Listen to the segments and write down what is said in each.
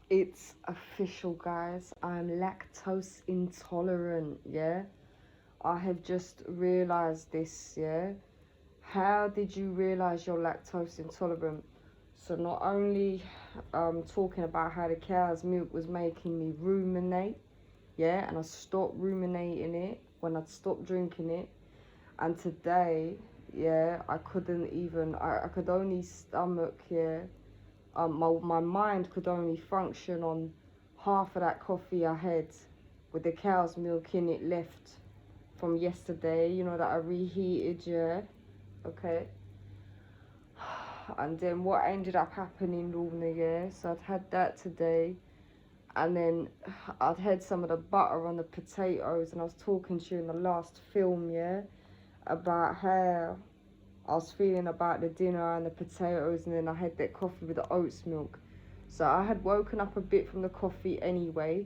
It's official, guys. I'm lactose intolerant, yeah? I have just realised this, yeah? How did you realise you're lactose intolerant? So not only talking about how the cow's milk was making me ruminate, yeah? And I stopped ruminating it when I'd stopped drinking it. And today, yeah, I couldn't even, I could only stomach, yeah, my mind could only function on half of that coffee I had with the cow's milk in it left from yesterday, you know, that I reheated, yeah, okay. And then what ended up happening, Lorna, yeah, so I'd had that today, and then I'd had some of the butter on the potatoes, and I was talking to you in the last film, yeah, about how I was feeling about the dinner and the potatoes, and then I had that coffee with the oats milk. So I had woken up a bit from the coffee anyway.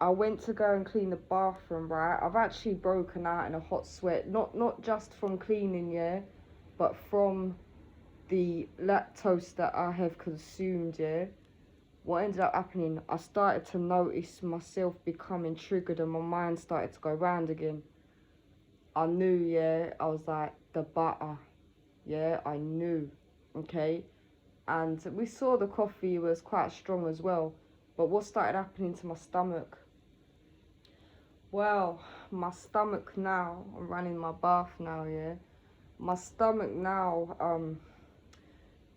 I went to go and clean the bathroom, right? I've actually broken out in a hot sweat, not just from cleaning, yeah, but from the lactose that I have consumed, yeah. What ended up happening, I started to notice myself becoming triggered and my mind started to go round again. I knew, yeah, I was like, the butter, yeah, I knew, okay. And we saw the coffee was quite strong as well, but what started happening to my stomach? Well, my stomach now, I'm running my bath now, yeah. My stomach now,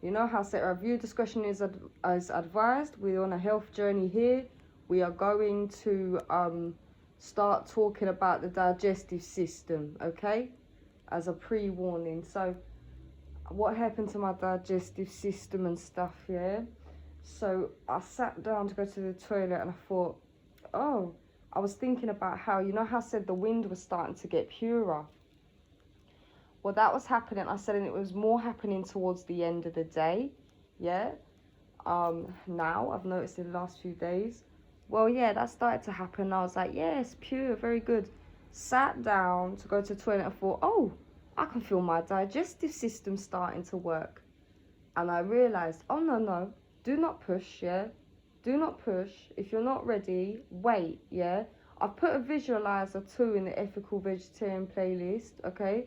you know how I said review discretion is as advised. We're on a health journey here. We are going to start talking about the digestive system, okay? As a pre-warning. So what happened to my digestive system and stuff, yeah? So I sat down to go to the toilet and I thought, oh, I was thinking about how, you know how I said the wind was starting to get purer? Well, that was happening, I said, and it was more happening towards the end of the day, yeah? Now, I've noticed in the last few days. Well, yeah, that started to happen. I was like, yes, pure, very good. Sat down to go to the toilet and thought, oh, I can feel my digestive system starting to work. And I realised, oh, no, do not push, yeah? Do not push. If you're not ready, wait, yeah? I've put a visualizer too in the ethical vegetarian playlist, okay?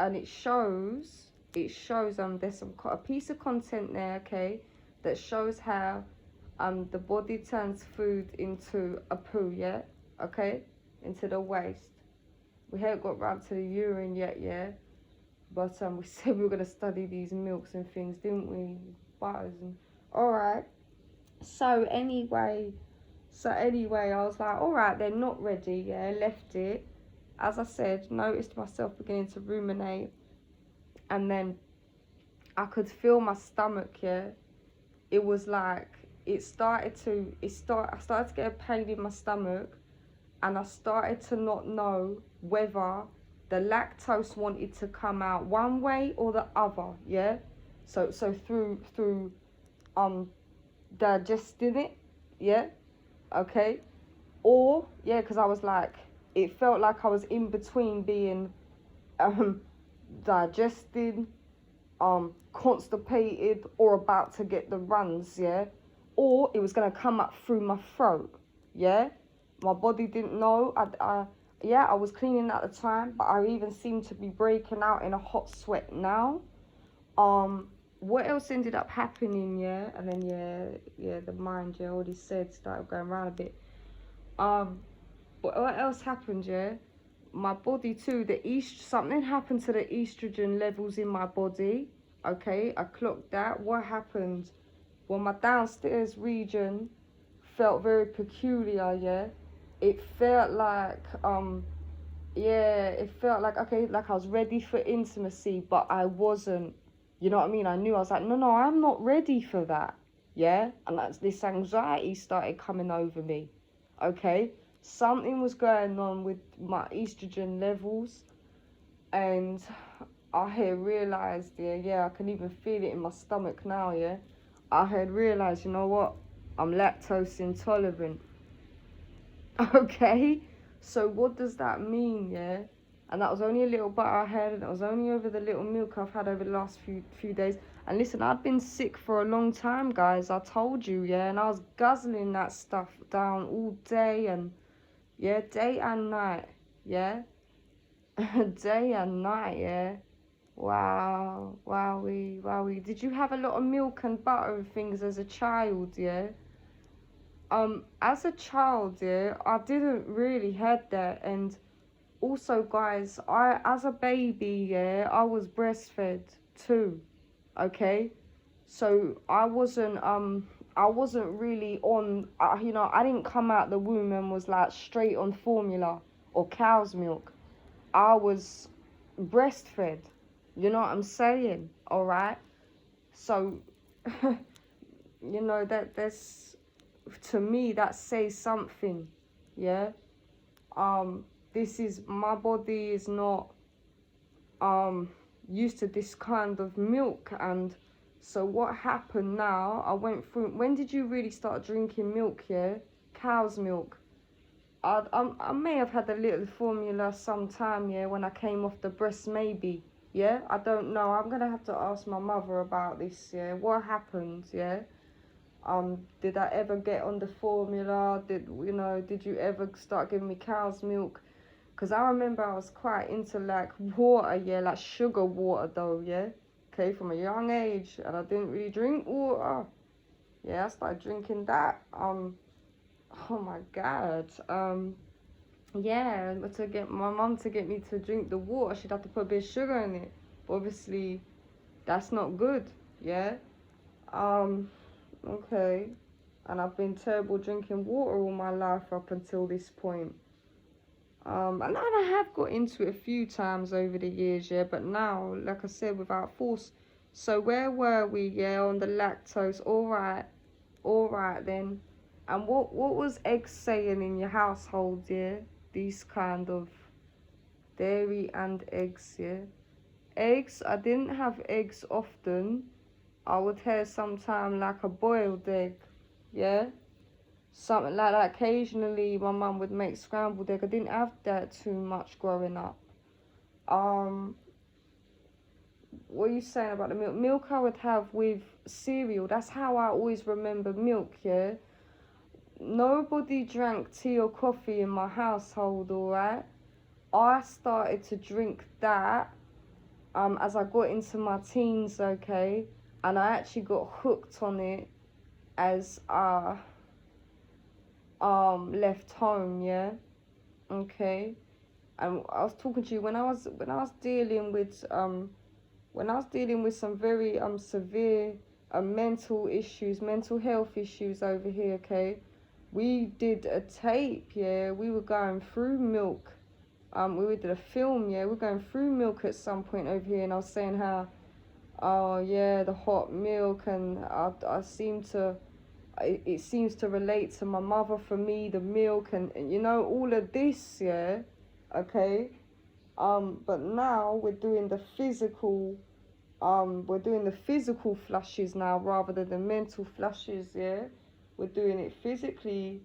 And it shows there's a piece of content there, okay, that shows how the body turns food into a poo, yeah, okay, into the waste. We haven't got round to the urine yet, yeah, but we said we were gonna study these milks and things, didn't we? Butters and all right. So anyway, I was like, all right, they're not ready, yeah, left it. As I said, noticed myself beginning to ruminate, and then I could feel my stomach, yeah. It was like I started to get a pain in my stomach, and I started to not know whether the lactose wanted to come out one way or the other, yeah. So through digesting it, yeah, okay, or yeah, because I was like, it felt like I was in between being digested, constipated, or about to get the runs, yeah, or it was gonna come up through my throat, yeah. My body didn't know. Yeah, I was cleaning at the time, but I even seemed to be breaking out in a hot sweat now. What else ended up happening, yeah? And then yeah, the mind, yeah, already said, started going around a bit. But what else happened, yeah? My body too, something happened to the estrogen levels in my body, okay? I clocked that. What happened? Well, my downstairs region felt very peculiar, yeah? It felt like, it felt like, okay, like I was ready for intimacy, but I wasn't. You know what I mean? I knew, I was like, no, I'm not ready for that, yeah? And this anxiety started coming over me, okay? Something was going on with my estrogen levels, and I had realised, I can even feel it in my stomach now, yeah? I had realised, you know what? I'm lactose intolerant, okay? So what does that mean, yeah? and that was only a little butter I had, and it was only over the little milk I've had over the last few days. And listen, I'd been sick for a long time, guys, I told you, yeah, and I was guzzling that stuff down all day, and yeah, day and night, yeah. Day and night, yeah. Wow, wowie, wowie. Did you have a lot of milk and butter and things as a child, yeah? As a child, yeah, I didn't really had that. And also, guys, as a baby, yeah, I was breastfed too, okay? So I wasn't really on, you know, I didn't come out the womb and was like straight on formula or cow's milk. I was breastfed, you know what I'm saying, all right? So, you know, that's, to me, that says something, yeah? This is, my body is not used to this kind of milk. And so what happened now, I went through, when did you really start drinking milk, yeah? Cow's milk. I may have had a little formula sometime, yeah, when I came off the breast, maybe, yeah? I don't know, I'm gonna have to ask my mother about this, yeah? What happened, yeah? Did I ever get on the formula? Did you ever start giving me cow's milk? Because I remember I was quite into like water, yeah, like sugar water though, yeah? Okay, from a young age, and I didn't really drink water. Yeah, I started drinking that. Oh my God. Yeah, to get my mum to get me to drink the water, she'd have to put a bit of sugar in it. But obviously, that's not good, yeah? Okay. And I've been terrible drinking water all my life up until this point. And I have got into it a few times over the years, yeah, but now, like I said, without force. So where were we, yeah, on the lactose? All right then. And what was eggs saying in your household, yeah? These kind of dairy and eggs, yeah? Eggs, I didn't have eggs often. I would have sometime like a boiled egg, yeah? Something like that. Occasionally my mum would make scrambled egg. I didn't have that too much growing up. What are you saying about the milk? Milk I would have with cereal. That's how I always remember milk, yeah? Nobody drank tea or coffee in my household, alright? I started to drink that as I got into my teens, okay? And I actually got hooked on it as I left home, yeah? Okay. And I was talking to you when I was dealing with some very severe mental health issues over here, okay? We did a tape, yeah. We were going through milk. We did a film, yeah. We're going through milk at some point over here, and I was saying how, oh yeah, the hot milk, and it seems to relate to my mother for me, the milk, and you know, all of this, yeah. Okay. But now we're doing the physical flushes now rather than the mental flushes, yeah. We're doing it physically.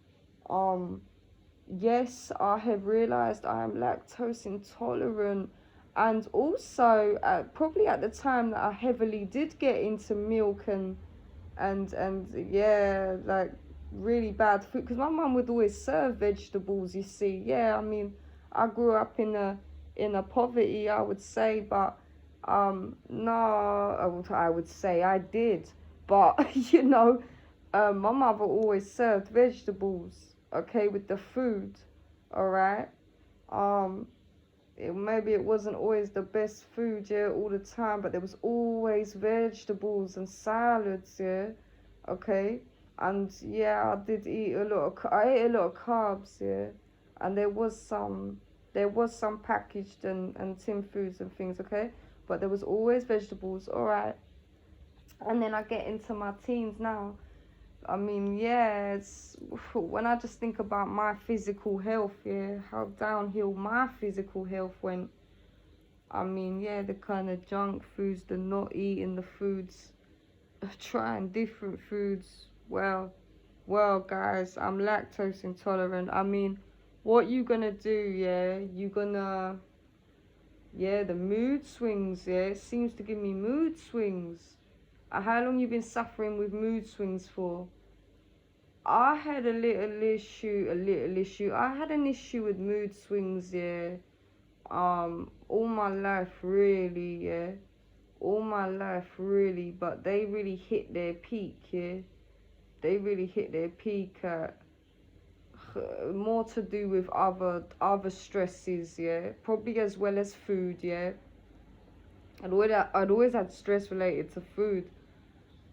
Yes, I have realized I am lactose intolerant, and also probably at the time that I heavily did get into milk and yeah, like really bad food, because my mum would always serve vegetables, you see. Yeah, I mean, I grew up in a poverty, I would say, but no, I would say I did, but you know, my mother always served vegetables, okay, with the food, all right. Maybe it wasn't always the best food, yeah, all the time, but there was always vegetables and salads, yeah, okay. And yeah, I ate a lot of carbs, yeah, and there was some packaged and tin foods and things, okay, but there was always vegetables, all right. And then I get into my teens now. I mean, yeah, it's, when I just think about my physical health, yeah, how downhill my physical health went. I mean, yeah, the kind of junk foods, the not eating the foods, trying different foods. Well, guys, I'm lactose intolerant. I mean, what you gonna do, yeah? Yeah, the mood swings, yeah. It seems to give me mood swings. How long you been suffering with mood swings for? I had a little issue. I had an issue with mood swings, yeah. All my life, really, yeah. All my life, really, but they really hit their peak, yeah. They really hit their peak at more to do with other stresses, yeah. Probably as well as food, yeah. I'd always had stress related to food.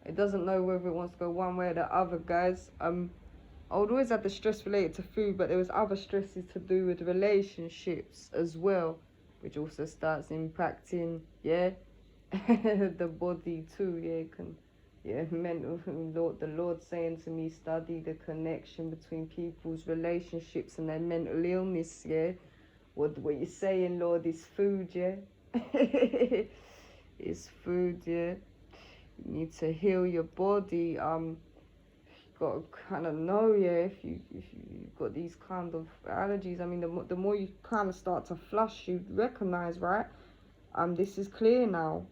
It doesn't know whether it wants to go one way or the other, guys. I would always have the stress related to food, but there was other stresses to do with relationships as well, which also starts impacting, yeah, the body too, yeah. Mental. The Lord saying to me, study the connection between people's relationships and their mental illness, yeah. What you're saying, Lord, is food, yeah. It's food, yeah. You need to heal your body. Got to kind of know, yeah, if you've got these kind of allergies. I mean, the more you kind of start to flush, you recognize, right? This is clear now.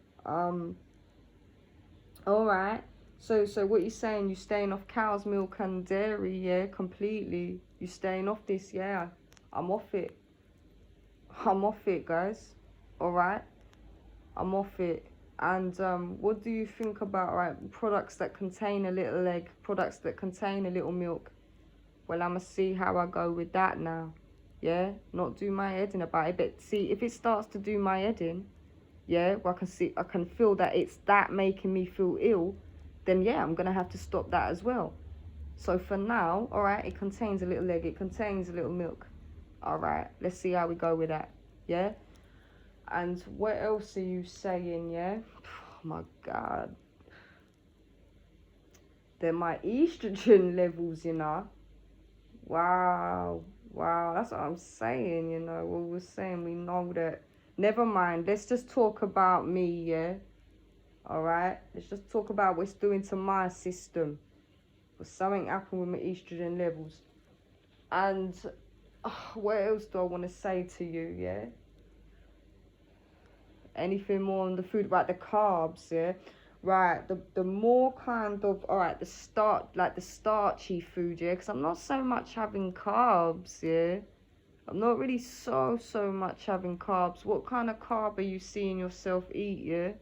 All right. So what you're saying? You staying off cow's milk and dairy, yeah, completely. You staying off this, yeah. I'm off it. I'm off it, guys. All right. I'm off it. And what do you think about, right, products that contain a little egg, products that contain a little milk? Well, I'ma see how I go with that now. Yeah, not do my head in about it, but see if it starts to do my head in, yeah, well, I can feel that it's that making me feel ill, then yeah, I'm gonna have to stop that as well. So for now, all right, it contains a little egg, it contains a little milk. All right, let's see how we go with that. Yeah. And what else are you saying, yeah? Oh my God. They're my estrogen levels, you know. Wow. Wow, that's what I'm saying, you know. What we're saying, we know that. Never mind, let's just talk about me, yeah? Alright? Let's just talk about what it's doing to my system. But something happened with my estrogen levels. And what else do I want to say to you, yeah? Anything more on the food? Right, the carbs, yeah? Right, the more kind of, all right, the starchy food, yeah? Because I'm not so much having carbs, yeah? I'm not really so much having carbs. What kind of carb are you seeing yourself eat, yeah?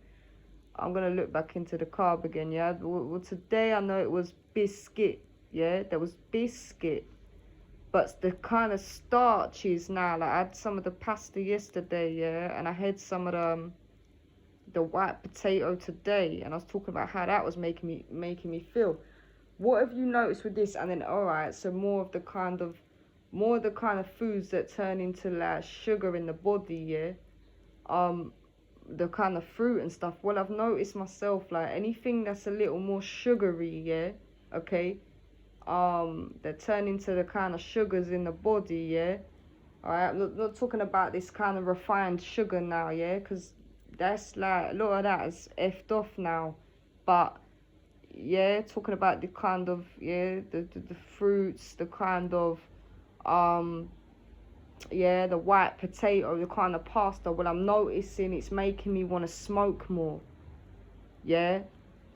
I'm going to look back into the carb again, yeah? Well, today I know it was biscuit, yeah? There was biscuit. But the kind of starches now, like I had some of the pasta yesterday, yeah? And I had some of the white potato today. And I was talking about how that was making me feel. What have you noticed with this? And then, all right, so more of the kind of foods that turn into like sugar in the body, yeah. The kind of fruit and stuff. Well, I've noticed myself, like anything that's a little more sugary, yeah. Okay. That turn into the kind of sugars in the body, yeah. All right. I'm not talking about this kind of refined sugar now, yeah, because that's like a lot of that is effed off now. But yeah, talking about the kind of, yeah, the fruits, the kind of yeah, the white potato, the kind of pasta. Well, I'm noticing it's making me want to smoke more. Yeah,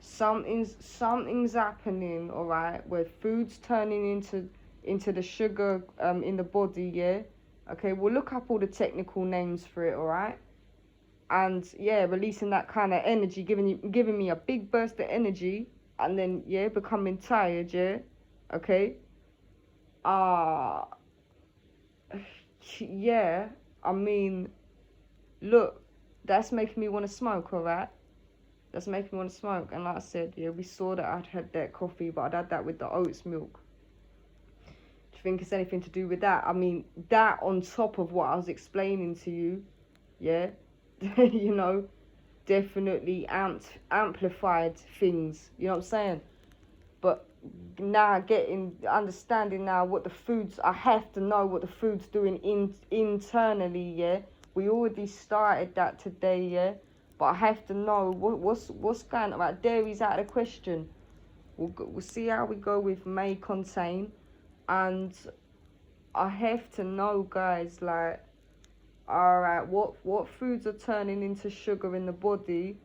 something's happening. All right, where food's turning into the sugar in the body. Yeah. Okay, we'll look up all the technical names for it. All right. And yeah, releasing that kind of energy, giving me a big burst of energy, and then yeah, becoming tired. Yeah. Okay. Yeah, I mean, look, that's making me want to smoke, alright? That's making me want to smoke. And like I said, yeah, we saw that I'd had that coffee, but I'd had that with the oats milk. Do you think it's anything to do with that? I mean, that on top of what I was explaining to you, yeah, you know, definitely amplified things, you know what I'm saying? But now understanding now what the foods, I have to know what the food's doing internally, yeah. We already started that today, yeah. But I have to know what's going on. Right, dairy's out of the question. We'll see how we go with may contain, and I have to know, guys. Like, All right, what foods are turning into sugar in the body,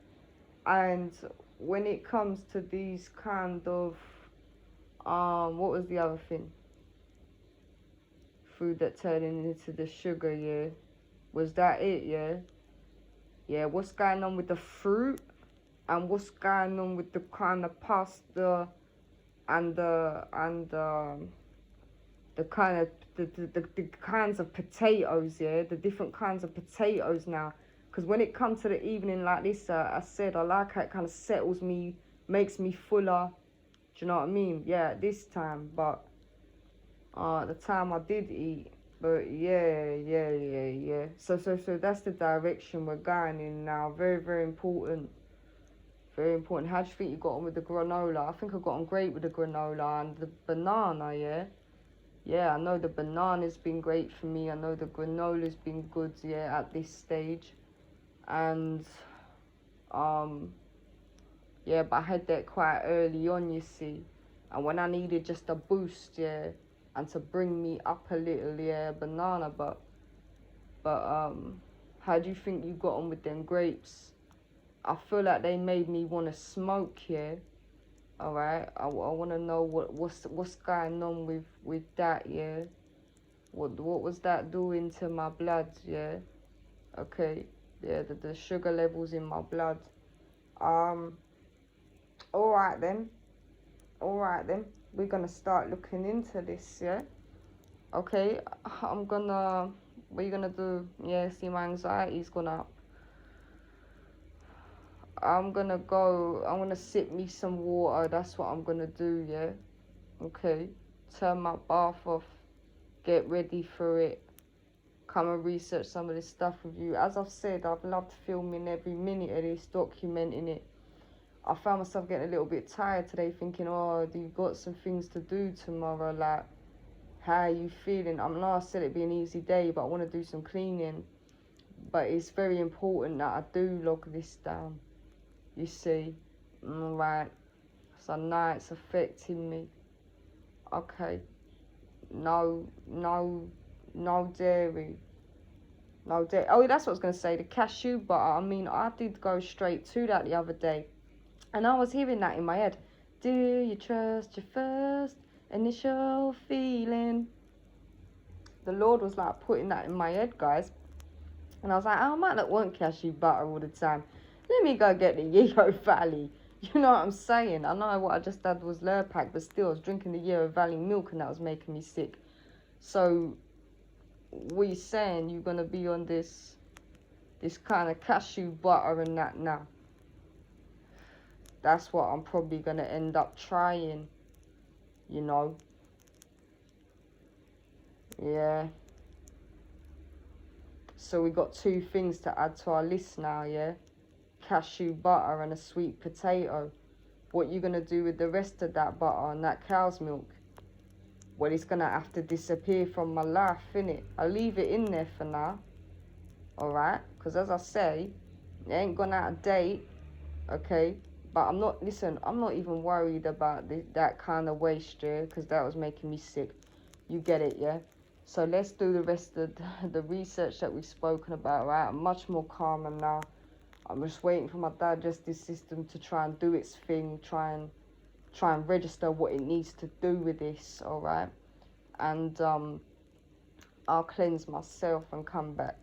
and when it comes to these kind of what was the other thing? Food that turning into the sugar, yeah. Was that it, yeah? Yeah, what's going on with the fruit, and what's going on with the kind of pasta and the kind of the kinds of potatoes, yeah, the different kinds of potatoes now. Because when it comes to the evening like this, I said I like how it kind of settles me, makes me fuller. Do you know what I mean? Yeah, at this time, but the time I did eat. But yeah. So that's the direction we're going in now. Very, very important. Very important. How do you think you got on with the granola? I think I got on great with the granola and the banana, yeah? Yeah, I know the banana's been great for me. I know the granola's been good, yeah, at this stage. And, yeah, but I had that quite early on, you see. And when I needed just a boost, yeah, and to bring me up a little, yeah, banana. But how do you think you got on with them grapes? I feel like they made me want to smoke, yeah. All right, I want to know what's going on with that, yeah. What was that doing to my blood, yeah? Okay, yeah, the sugar levels in my blood. All right then. We're gonna start looking into this, yeah. Okay, what are you gonna do? Yeah, see, my anxiety's gone up. I'm gonna sip me some water. That's what I'm gonna do, yeah. Okay, turn my bath off, get ready for it, come and research some of this stuff with you. As I've said, I've loved filming every minute of this, documenting it. I found myself getting a little bit tired today, thinking, oh, you've got some things to do tomorrow, like, how are you feeling? I know I said it'd be an easy day, but I want to do some cleaning. But it's very important that I do log this down, you see. Right, so now it's affecting me. Okay, no dairy. No dairy. Oh, that's what I was going to say, the cashew butter. I mean, I did go straight to that the other day. And I was hearing that in my head. Do you trust your first initial feeling? The Lord was like putting that in my head, guys. And I was like, oh, I might not want cashew butter all the time. Let me go get the Yeo Valley. You know what I'm saying? I know what I just had was Lurpak, but still I was drinking the Yeo Valley milk and that was making me sick. So, we saying you're going to be on this kind of cashew butter and that now. That's what I'm probably going to end up trying, you know. Yeah. So we got 2 things to add to our list now, yeah? Cashew butter and a sweet potato. What you going to do with the rest of that butter and that cow's milk? Well, it's going to have to disappear from my life, innit? I'll leave it in there for now, alright? Because as I say, it ain't gone out of date, okay? But I'm not even worried about that kind of waste, yeah? Because that was making me sick. You get it, yeah? So let's do the rest of the research that we've spoken about, right? I'm much more calmer now. I'm just waiting for my digestive system to try and do its thing, try and register what it needs to do with this, alright? And I'll cleanse myself and come back.